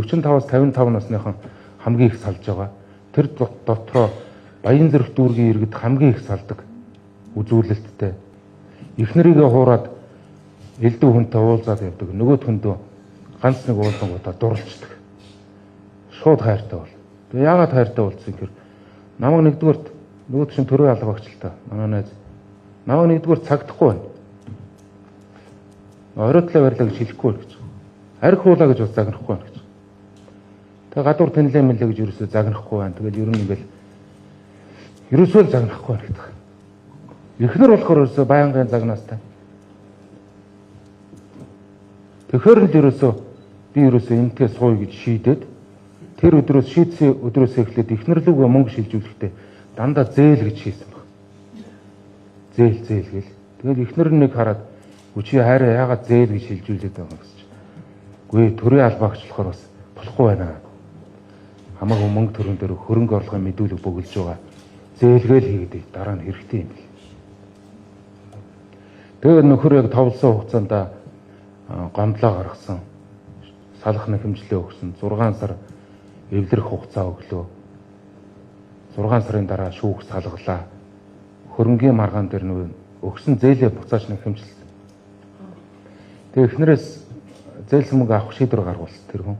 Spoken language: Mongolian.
45-аас 55 насныхан хамгийн их салж байгаа. Тэр дотроо Баян Зүрх дүүргийн иргэд хамгийн их салдаг үзүүлэлттэй. Эхнэрийгээ хуураад элдв хүнтэй уулзаад явдаг. Нөгөөд хүндөө ганц нэг уулзангуудаа дурлцдаг. Шууд хайртай бол. Тэгээ яагаад хайртай болсон гэхээр намайг нэгдүгээрт нөгөөд шин төрөө алга багч л та. Манай найз. Намайг нэгдүгээр цагдахгүй байна. Оройтлоо барьлаа гэж хэлэхгүй гэж. Арх хуулаа гэж бас загнахгүй байна гэж. Тэгээ гадуур тэнлээ мэлээ гэж ерөөсөө загнахгүй байна. Тэгэл ер нь ингээл ерөөсөө л загнахгүй байна гэдэг. Эхнэр болохоор ерөөсөө байнгын загнаастай. Тэгэхээр л ерөөсөө би ерөөсөө энтэй сууя гэж шийдээд тэр өдрөөс шийдсэн өдрөөс эхлээд эхнэрлүүгээ мөнгө шилжүүлэхдээ дандаа зээл гэж хийсэн баг. Зээл гэл. Тэгэл эхнэр нэг хараад "Үчи хайраа яагаад зээл гэж шилжүүлээд байгаа юм" гэж. "Гүй төрийн албаагч болохоор бас болохгүй байна. Хамаагүй мөнгө төрөн дээр хөрөнгө орлогын мэдүүлэг бөглөж байгаа. Зээлгээл хийгээд дараа нь хэрэгтэй юм бэл." Тэгээд нөхөр яг товлсон хугацаанд гомдлоо гаргасан. Салах нэхэмжлээ өгсөн. 6 сар эвлэрэх хугацаа өглөө. 6 сарын дараа шүүх салгалаа. Хөрөнгийн маргаан дээр нөө өгсөн зээлээ буцааж нэхэмжилсэн. Тэгээ эхнэрээс зээлсэн мөнгө авах шийдвэр гаргуулсан тэр хүн.